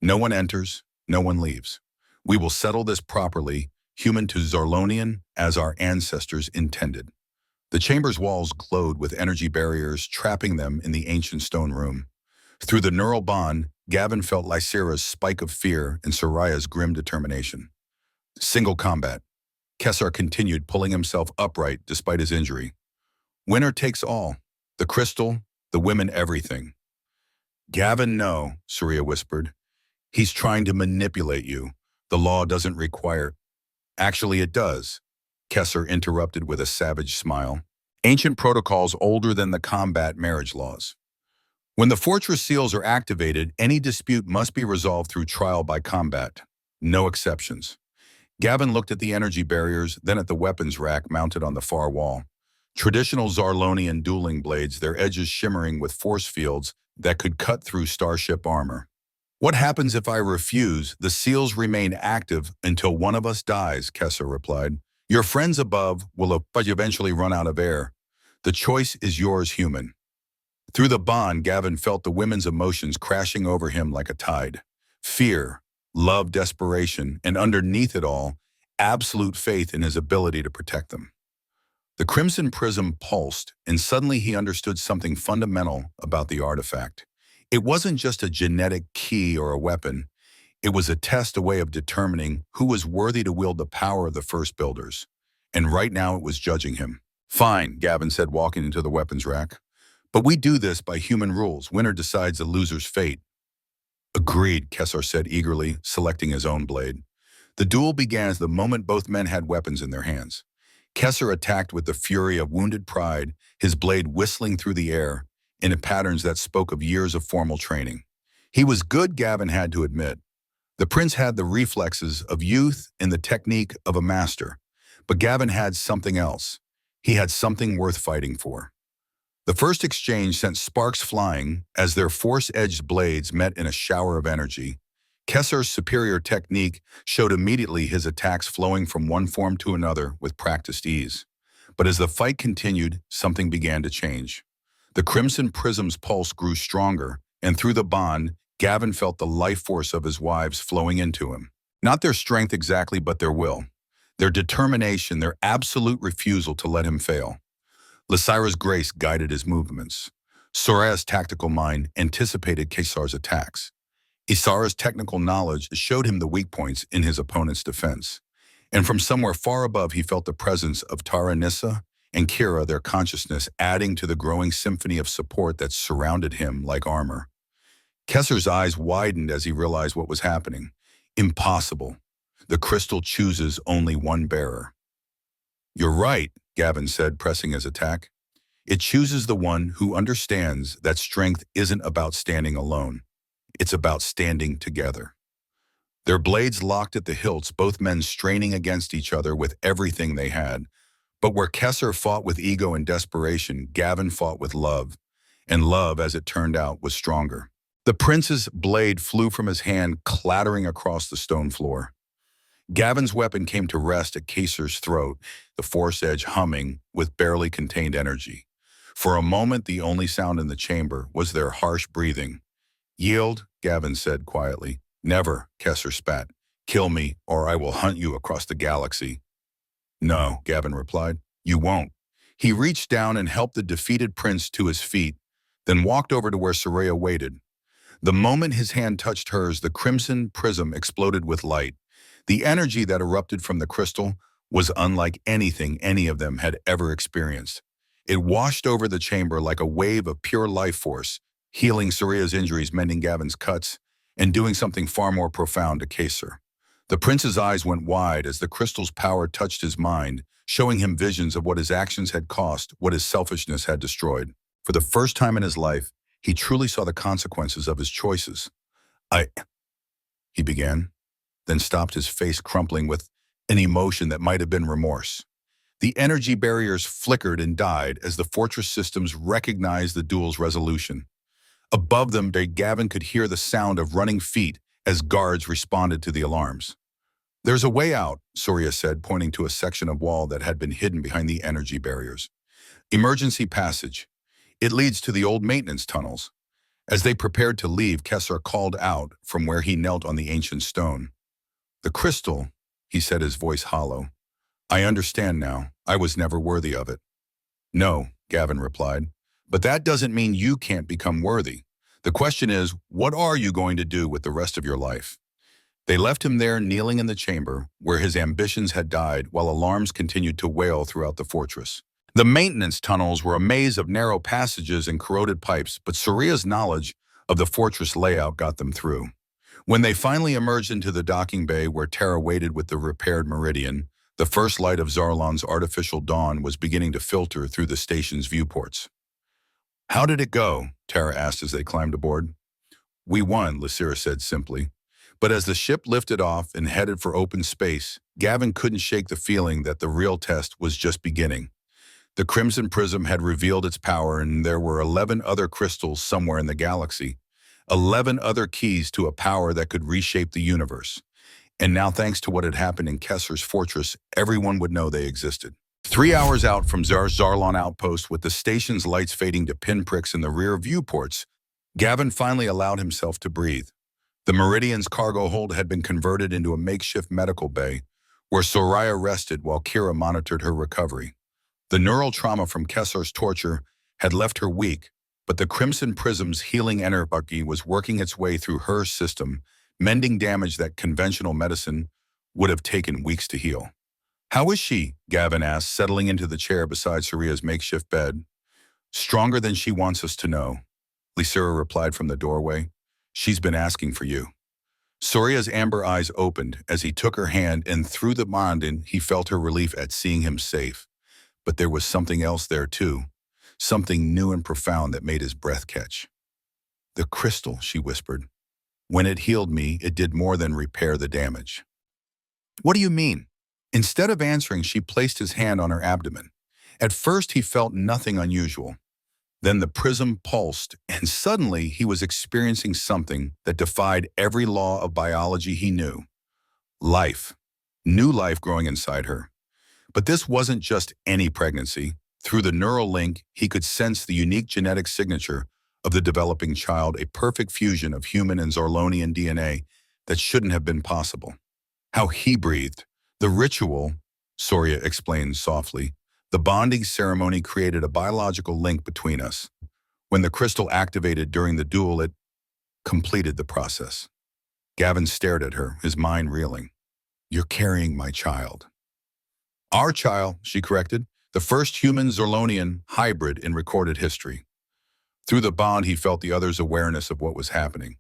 No one enters, no one leaves. We will settle this properly, human to Zarlonian, as our ancestors intended." The chamber's walls glowed with energy barriers, trapping them in the ancient stone room. Through the neural bond, Gavin felt Lysira's spike of fear and Soraya's grim determination. Single combat. Kessler continued, pulling himself upright despite his injury. "Winner takes all. The crystal, the women, everything." "Gavin, no," Soria whispered. "He's trying to manipulate you. The law doesn't require—" "Actually, it does," Kessler interrupted with a savage smile. "Ancient protocols older than the combat marriage laws. When the fortress seals are activated, any dispute must be resolved through trial by combat. No exceptions." Gavin looked at the energy barriers, then at the weapons rack mounted on the far wall. Traditional Zarlonian dueling blades, their edges shimmering with force fields that could cut through starship armor. "What happens if I refuse? The seals remain active until one of us dies," Kessler replied. "Your friends above will eventually run out of air. The choice is yours, human." Through the bond, Gavin felt the women's emotions crashing over him like a tide. Fear, love, desperation, and underneath it all, absolute faith in his ability to protect them. The crimson prism pulsed, and suddenly he understood something fundamental about the artifact. It wasn't just a genetic key or a weapon. It was a test, a way of determining who was worthy to wield the power of the first builders. And right now it was judging him. "Fine," Gavin said, walking into the weapons rack. "But we do this by human rules. Winner decides the loser's fate." "Agreed," Kessler said eagerly, selecting his own blade. The duel began as the moment both men had weapons in their hands. Kessler attacked with the fury of wounded pride, his blade whistling through the air in patterns that spoke of years of formal training. He was good, Gavin had to admit. The prince had the reflexes of youth and the technique of a master. But Gavin had something else. He had something worth fighting for. The first exchange sent sparks flying as their force-edged blades met in a shower of energy. Kessler's superior technique showed immediately, his attacks flowing from one form to another with practiced ease. But as the fight continued, something began to change. The crimson prism's pulse grew stronger, and through the bond, Gavin felt the life force of his wives flowing into him. Not their strength exactly, but their will. Their determination, their absolute refusal to let him fail. Lysira's grace guided his movements. Soraya's tactical mind anticipated Kessler's attacks. Isara's technical knowledge showed him the weak points in his opponent's defense. And from somewhere far above, he felt the presence of Tara Nissa and Kira, their consciousness adding to the growing symphony of support that surrounded him like armor. Kessler's eyes widened as he realized what was happening. Impossible. The crystal chooses only one bearer. "You're right," Gavin said, pressing his attack. "It chooses the one who understands that strength isn't about standing alone. It's about standing together." Their blades locked at the hilts, both men straining against each other with everything they had. But where Kessler fought with ego and desperation, Gavin fought with love. And love, as it turned out, was stronger. The prince's blade flew from his hand, clattering across the stone floor. Gavin's weapon came to rest at Kessler's throat, the force edge humming with barely contained energy. For a moment, the only sound in the chamber was their harsh breathing. "Yield," Gavin said quietly. "Never," Kessler spat. "Kill me, or I will hunt you across the galaxy." "No," Gavin replied. "You won't." He reached down and helped the defeated prince to his feet, then walked over to where Soraya waited. The moment his hand touched hers, the crimson prism exploded with light. The energy that erupted from the crystal was unlike anything any of them had ever experienced. It washed over the chamber like a wave of pure life force, healing Soraya's injuries, mending Gavin's cuts, and doing something far more profound to Kaysar. The prince's eyes went wide as the crystal's power touched his mind, showing him visions of what his actions had cost, what his selfishness had destroyed. For the first time in his life, he truly saw the consequences of his choices. I, he began, then stopped, his face crumpling with an emotion that might have been remorse. The energy barriers flickered and died as the fortress systems recognized the duel's resolution. Above them, Gavin could hear the sound of running feet as guards responded to the alarms. "There's a way out," Surya said, pointing to a section of wall that had been hidden behind the energy barriers. "Emergency passage. It leads to the old maintenance tunnels." As they prepared to leave, Kessler called out from where he knelt on the ancient stone. "The crystal," he said, his voice hollow. "I understand now. I was never worthy of it." "No," Gavin replied, "but that doesn't mean you can't become worthy. The question is, what are you going to do with the rest of your life?" They left him there kneeling in the chamber, where his ambitions had died, while alarms continued to wail throughout the fortress. The maintenance tunnels were a maze of narrow passages and corroded pipes, but Suria's knowledge of the fortress layout got them through. When they finally emerged into the docking bay where Terra waited with the repaired Meridian, the first light of Zarlan's artificial dawn was beginning to filter through the station's viewports. "How did it go?" Terra asked as they climbed aboard. "We won," Lysira said simply. But as the ship lifted off and headed for open space, Gavin couldn't shake the feeling that the real test was just beginning. The Crimson Prism had revealed its power, and there were 11 other crystals somewhere in the galaxy. 11 other keys to a power that could reshape the universe. And now, thanks to what had happened in Kessler's fortress, everyone would know they existed. 3 hours out from Zarlan Outpost, with the station's lights fading to pinpricks in the rear viewports, Gavin finally allowed himself to breathe. The Meridian's cargo hold had been converted into a makeshift medical bay, where Soraya rested while Kira monitored her recovery. The neural trauma from Kessler's torture had left her weak, but the Crimson Prism's healing energy was working its way through her system, mending damage that conventional medicine would have taken weeks to heal. "How is she?" Gavin asked, settling into the chair beside Suria's makeshift bed. "Stronger than she wants us to know," Lysira replied from the doorway. "She's been asking for you." Suria's amber eyes opened as he took her hand, and through the bonding, he felt her relief at seeing him safe. But there was something else there too, something new and profound that made his breath catch. "The crystal," she whispered. "When it healed me, it did more than repair the damage." "What do you mean?" Instead of answering, she placed his hand on her abdomen. At first, he felt nothing unusual. Then the prism pulsed, and suddenly he was experiencing something that defied every law of biology he knew. Life. New life growing inside her. But this wasn't just any pregnancy. Through the neural link, he could sense the unique genetic signature of the developing child, a perfect fusion of human and Zarlonian DNA that shouldn't have been possible. How he breathed. The ritual, Soria explained softly, the bonding ceremony created a biological link between us. When the crystal activated during the duel, it completed the process. Gavin stared at her, his mind reeling. "You're carrying my child." "Our child," she corrected, "the first human Zarlonian hybrid in recorded history." Through the bond, he felt the other's awareness of what was happening.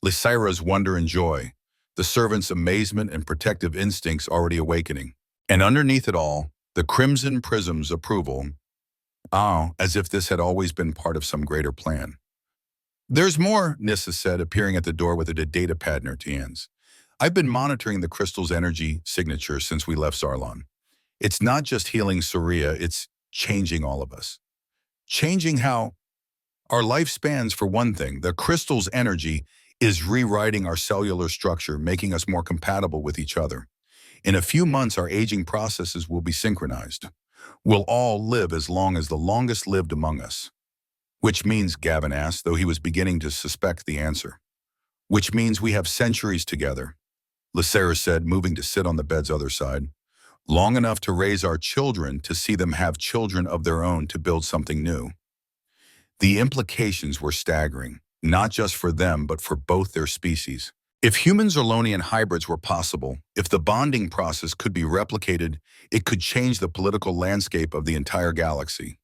Lysira's wonder and joy, the servant's amazement and protective instincts already awakening. And underneath it all, the Crimson Prism's approval, as if this had always been part of some greater plan. "There's more," Nissa said, appearing at the door with a data pad in her hands. "I've been monitoring the crystal's energy signature since we left Zarlan. It's not just healing Surya, it's changing all of us. Changing how our lifespans, for one thing. The crystal's energy is rewriting our cellular structure, making us more compatible with each other. In a few months, our aging processes will be synchronized. We'll all live as long as the longest lived among us." "Which means," Gavin asked, though he was beginning to suspect the answer. "Which means we have centuries together," Lysira said, moving to sit on the bed's other side. long enough to raise our children to see them have children of their own to build something new. The implications were staggering, not just for them, but for both their species. If humans-Orlonian hybrids were possible, if the bonding process could be replicated, it could change the political landscape of the entire galaxy.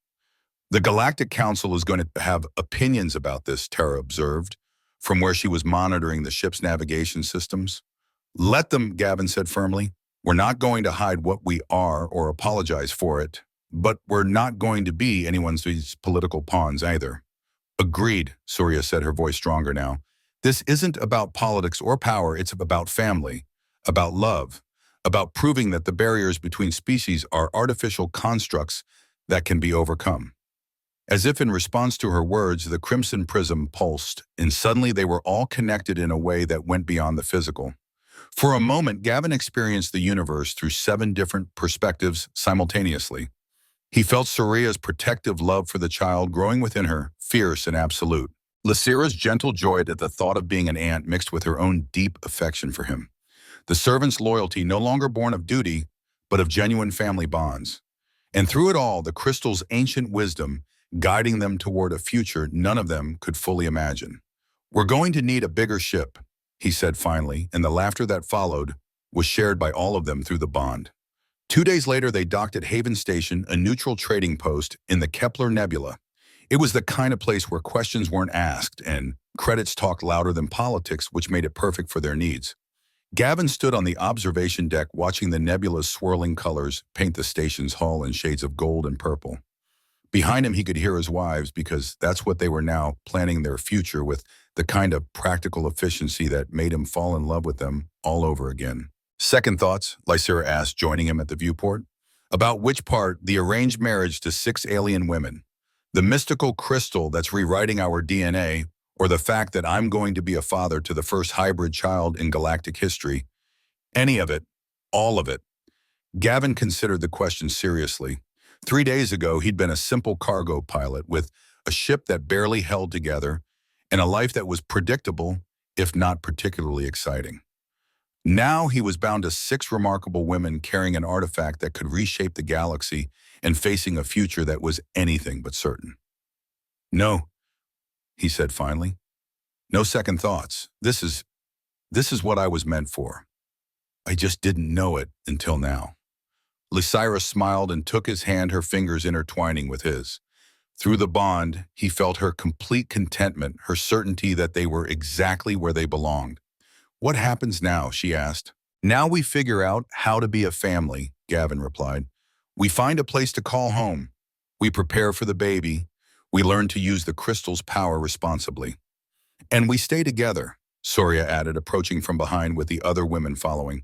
The Galactic Council is going to have opinions about this, Terra observed, from where she was monitoring the ship's navigation systems. Let them, Gavin said firmly. We're not going to hide what we are or apologize for it, but we're not going to be anyone's political pawns either. Agreed, Surya said, her voice stronger now. This isn't about politics or power, it's about family, about love, about proving that the barriers between species are artificial constructs that can be overcome. As if in response to her words, the crimson prism pulsed, and suddenly they were all connected in a way that went beyond the physical. For a moment, Gavin experienced the universe through 7 different perspectives simultaneously. He felt Surya's protective love for the child growing within her, fierce and absolute. Lysira's gentle joy at the thought of being an aunt mixed with her own deep affection for him. The servant's loyalty no longer born of duty, but of genuine family bonds. And through it all, the crystal's ancient wisdom, guiding them toward a future none of them could fully imagine. We're going to need a bigger ship, he said finally, and the laughter that followed was shared by all of them through the bond. 2 days later, they docked at Haven Station, a neutral trading post in the Kepler Nebula. It was the kind of place where questions weren't asked and credits talked louder than politics, which made it perfect for their needs. Gavin stood on the observation deck watching the nebula's swirling colors paint the station's hull in shades of gold and purple. Behind him, he could hear his wives because that's what they were now planning their future with, the kind of practical efficiency that made him fall in love with them all over again. Second thoughts, Lysira asked, joining him at the viewport. About which part, the arranged marriage to 6 alien women, the mystical crystal that's rewriting our DNA, or the fact that I'm going to be a father to the first hybrid child in galactic history? Any of it, all of it. Gavin considered the question seriously. 3 days ago, he'd been a simple cargo pilot with a ship that barely held together and a life that was predictable, if not particularly exciting. Now he was bound to 6 remarkable women carrying an artifact that could reshape the galaxy and facing a future that was anything but certain. No, he said finally. No second thoughts. This is what I was meant for. I just didn't know it until now. Lysira smiled and took his hand, her fingers intertwining with his. Through the bond, he felt her complete contentment, her certainty that they were exactly where they belonged. What happens now? She asked. Now we figure out how to be a family, Gavin replied. We find a place to call home. We prepare for the baby. We learn to use the crystal's power responsibly. And we stay together, Surya added, approaching from behind with the other women following.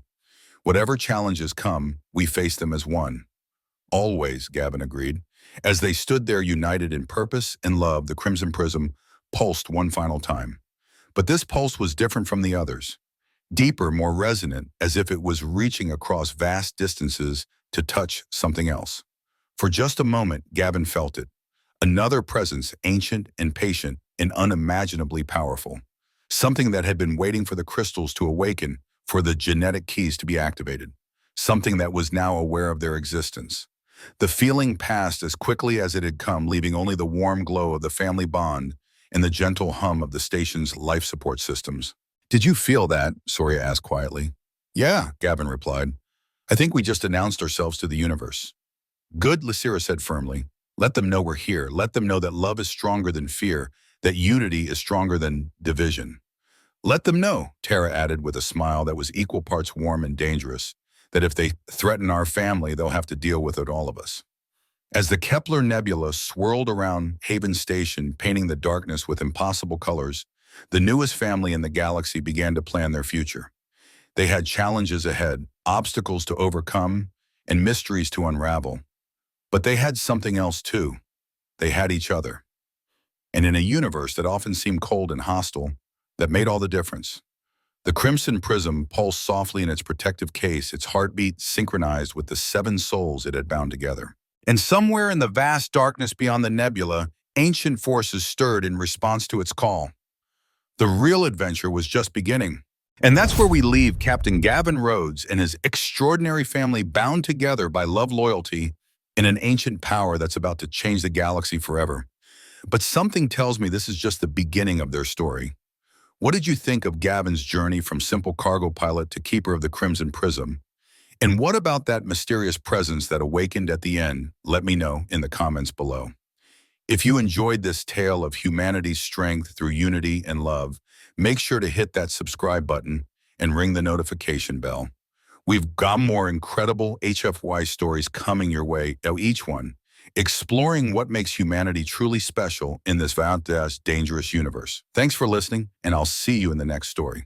Whatever challenges come, we face them as one. Always, Gavin agreed. As they stood there united in purpose and love, the crimson prism pulsed one final time. But this pulse was different from the others. Deeper, more resonant, as if it was reaching across vast distances to touch something else. For just a moment, Gavin felt it. Another presence, ancient and patient and unimaginably powerful. Something that had been waiting for the crystals to awaken, for the genetic keys to be activated. Something that was now aware of their existence. The feeling passed as quickly as it had come, leaving only the warm glow of the family bond and the gentle hum of the station's life support systems. Did you feel that? Surya asked quietly. Yeah, Gavin replied. I think we just announced ourselves to the universe. Good, Lysira said firmly. Let them know we're here. Let them know that love is stronger than fear, that unity is stronger than division. Let them know, Terra added with a smile that was equal parts warm and dangerous, that if they threaten our family, they'll have to deal with it, all of us. As the Kepler Nebula swirled around Haven Station, painting the darkness with impossible colors, the newest family in the galaxy began to plan their future. They had challenges ahead, obstacles to overcome, and mysteries to unravel. But they had something else too. They had each other. And in a universe that often seemed cold and hostile, that made all the difference. The crimson prism pulsed softly in its protective case, its heartbeat synchronized with the 7 souls it had bound together. And somewhere in the vast darkness beyond the nebula, ancient forces stirred in response to its call. The real adventure was just beginning. And that's where we leave Captain Gavin Rhodes and his extraordinary family bound together by love loyalty in an ancient power that's about to change the galaxy forever. But something tells me this is just the beginning of their story. What did you think of Gavin's journey from simple cargo pilot to keeper of the Crimson Prism? And what about that mysterious presence that awakened at the end? Let me know in the comments below. If you enjoyed this tale of humanity's strength through unity and love, make sure to hit that subscribe button and ring the notification bell. We've got more incredible HFY stories coming your way, each one exploring what makes humanity truly special in this vast, dangerous universe. Thanks for listening, and I'll see you in the next story.